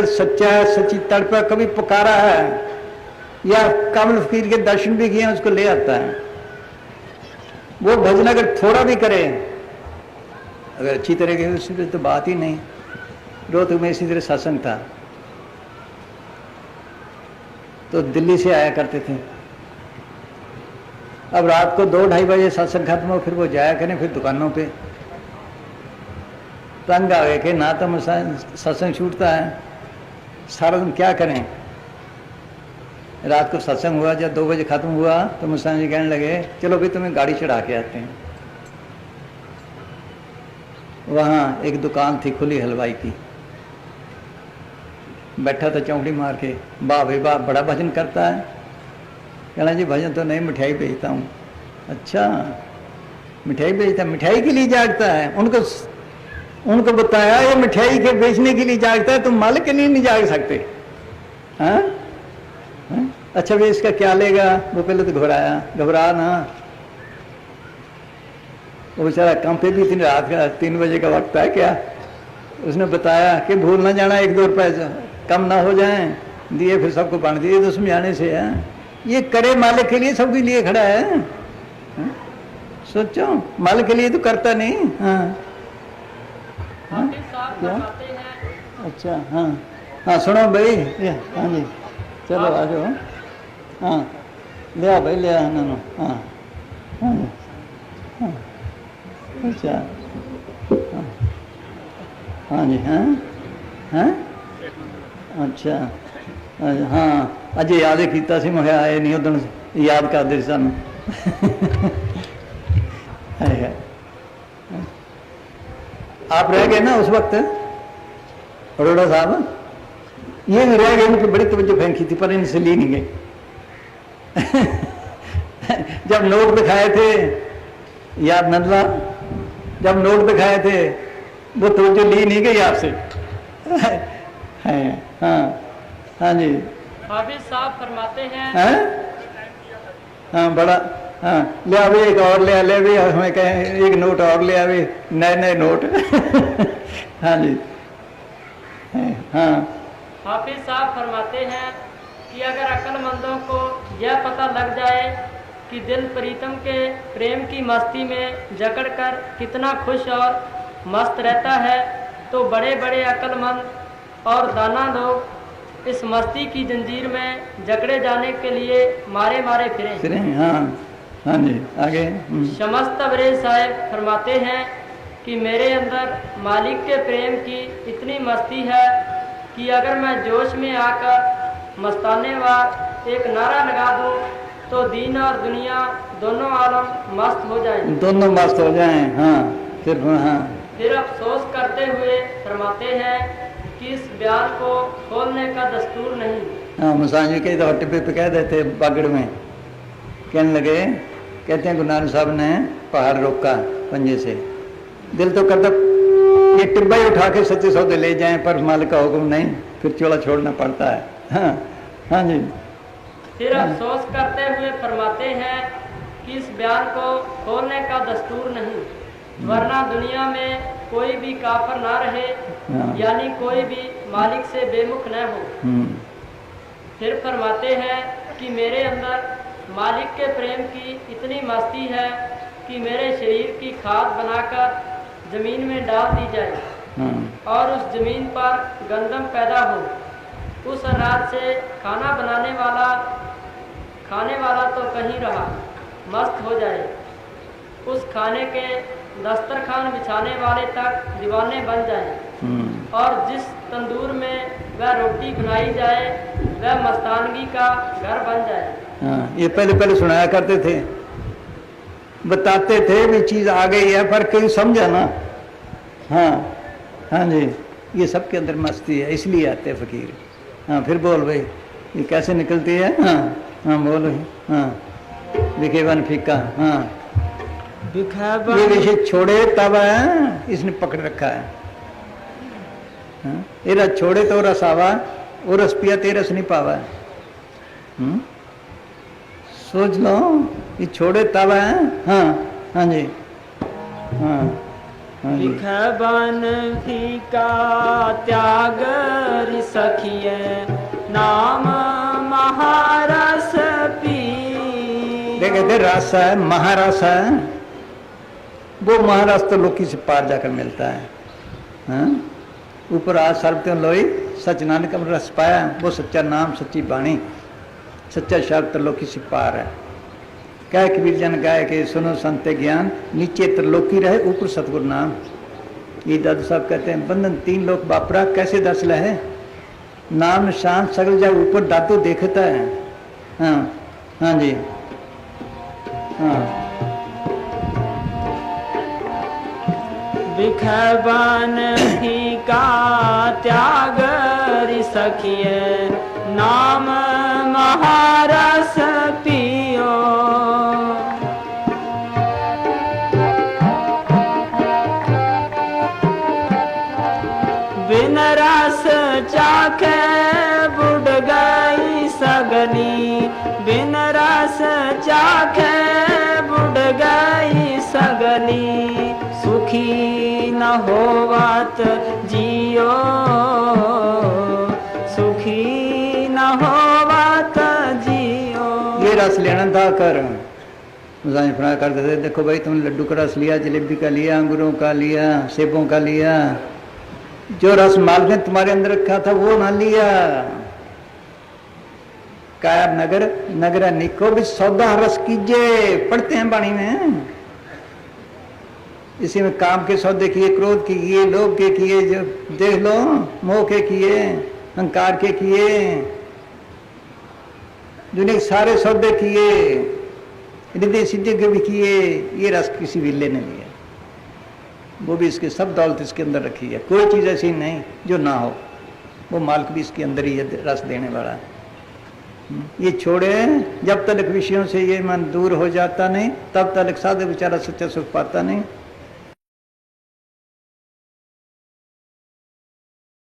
सच्चा सच्ची तड़पा कभी पुकारा है या कामिल फकीर के दर्शन भी किए उसको ले आता है। वो भजन अगर थोड़ा भी करे, अगर अच्छी तरह के उससे तो बात ही नहीं। रोहतक में इसी तरह सत्संग था, तो दिल्ली से आया करते थे। अब रात को 2-2:30 बजे सत्संग खत्म हो, फिर वो जाया करें फिर दुकानों पे। तंग आ गए कि ना तो सत्संग छूटता है, सारा दिन क्या करें। रात को सत्संग हुआ, जब 2 बजे खत्म हुआ तो मुस्तान जी कहने लगे चलो भाई तुम्हें गाड़ी चढ़ा के आते हैं। वहाँ एक दुकान थी खुली हलवाई की, बैठा था चौंकड़ी मार के, वाह भाई वाह बड़ा भजन करता है। कहना जी भजन तो नहीं, मिठाई बेचता हूँ। अच्छा मिठाई बेचता, मिठाई के लिए जागता है। उनको बताया ये मिठाई के बेचने के लिए जागता है, तुम मालिक के लिए नहीं जाग सकते। हाँ अच्छा भाई इसका क्या लेगा? वो पहले तो घबरा ना। वो बेचारा काम पे भी इतनी रात का 3 बजे का वक्त है क्या। उसने बताया कि भूल ना जाना, 1-2 रुपए कम ना हो जाएं, दिए फिर सबको बांट दिए। तो समझाने से है ये करे मालिक के लिए, सबके लिए खड़ा है। सोचो मालिक के लिए तो करता नहीं। हाँ हाँ क्या? अच्छा हाँ हाँ सुनो भाई। हाँ जी चलो आ जाओ। हाँ ले आ भाई ले आ ना। हाँ हाँ हाँ अच्छा हाँ जी हाँ हाँ अच्छा हाँ अजय याद किया सी, मैं आए नहीं उदन याद करते सन। आप रह गए ना उस वक्त अरोड़ा साहब, ये भी रह गए, उनकी बड़ी तवज्जो फेंकी थी पर इनसे ली नहीं गई। जब नोट दिखाए थे, याद नंदला, जब नोट दिखाए थे वो तवज्जो ली नहीं गई आपसे। हाँ हाँ जी हाफिज साहब फरमाते हैं। हाँ बड़ा हाँ ले आवे एक और ले आवे, हमें कहें एक नोट और ले आवे, नए नोट। हाँ जी हाँ हाफिज साहब फरमाते हैं कि अगर अक्लमंदों को यह पता लग जाए कि दिल प्रीतम के प्रेम की मस्ती में जकड़कर कितना खुश और मस्त रहता है, तो बड़े बड़े अक्लमंद और दाना लोग इस मस्ती की जंजीर में जकड़े जाने के लिए मारे मारे फिरें। हाँ हाँ जी आगे। शमस तबरेज़ साहब फरमाते हैं कि मेरे अंदर मालिक के प्रेम की इतनी मस्ती है कि अगर मैं जोश में आकर मस्ताने वार एक नारा लगा दूं तो दीन और दुनिया दोनों आलम मस्त हो जाएं। दोनों मस्त हो जाएं। हाँ फिर अफसोस करते हुए फरमाते हैं कि इस बयान को खोलने का दस्तूर नहीं। हाँ मुसान जी कई दफा टिब्बे पे कह देते बागड़ में, कहने लगे, कहते हैं गुरु नानक साहब ने पहाड़ रोका पंजे से, दिल तो करता ये टिब्बा ही उठा के सच्चे सौदे ले जाएं, पर मालिक का हुक्म नहीं, फिर चोला छोड़ना पड़ता है। हाँ हाँ जी फिर अफसोस करते हुए फरमाते हैं कि इस बयान को खोलने का दस्तूर नहीं, वरना दुनिया में कोई भी काफर ना रहे, यानी कोई भी मालिक से बेमुख न हो। फिर फरमाते हैं कि मेरे अंदर मालिक के प्रेम की इतनी मस्ती है कि मेरे शरीर की खाद बनाकर जमीन में डाल दी जाए और उस जमीन पर गंदम पैदा हो, उस अनाज से खाना खाने वाला तो कहीं रहा मस्त हो जाए, उस खाने के दस्तरखान बिछाने वाले तक दीवाने बन जाए और जिस तंदूर में वह रोटी बनाई जाए वह मस्तानगी का घर बन जाए। हाँ ये पहले सुनाया करते थे, बताते थे भी चीज़ आ गई है पर कोई समझा ना। हाँ हाँ जी ये सबके अंदर मस्ती है, इसलिए आते हैं फकीर। हाँ फिर बोल भाई ये कैसे निकलती है। हाँ हाँ बोल भाई। हाँ विखेवन फीका। हाँ ये विषय छोड़े तब है इसने पकड़ रखा है। हाँ ये रस छोड़े तो रस आवा, वो रस पिया ते रस नहीं पावा। सोच लो ये छोड़े तब है। हाँ हाँ जी हाँ हाँ जी। बन फीका त्याग रि सखिए नाम महारस पी। देखे थे रस है, महारस है, वो महारस तो लोकी से पार जाकर मिलता है। हाँ? ऊपर आज सर्वते लोई सच नानक अमर रस पाया, वो सच्चा नाम सच्ची बाणी सच्चा शब्द त्रिलोकी से पार है। कह कबीर जन गाय के सुनो संत ज्ञान, नीचे त्रिलोकी रहे ऊपर सतगुरु नाम। ये दादू साहब कहते हैं बंधन 3 लोक बापरा कैसे दस लहे, नाम शांत सगल जाए ऊपर दादू देखता है। हाँ हाँ जी हाँ। बन फीका त्याग रि सखिए नाम महारस पियो। बिन रस चाखे बुढ़ गई सगली, बिन रस चाखे बुढ़ गई सगली। सुखी न होवत जियो, सुखी न होवत जियो। ये रस लेना था कर फड़ा कर देते, देखो भाई तुमने लड्डू का रस लिया, जलेबी का लिया, अंगूरों का लिया, सेबों का लिया, जो रस मालिक ने तुम्हारे अंदर रखा था वो ना लिया। काया नगर नगर निको भी सौदा रस कीजिए, पढ़ते हैं बाणी में। इसी में काम के सौदे किए, क्रोध के किए, लोभ के किए, जो देख लो मोह के किए, अहंकार के किए, दुनिया के सारे सौदे किए, रिद्धि सिद्धि के भी किए। ये रस किसी विले ने लिया, वो भी इसके सब दौलत इसके अंदर रखी है। कोई चीज़ ऐसी नहीं जो ना हो, वो मालिक भी इसके अंदर ही है रस देने वाला है। ये छोड़े जब तक विषयों से ये मन दूर हो जाता नहीं, तब तक साधु बेचारा सच्चा सुख पाता नहीं।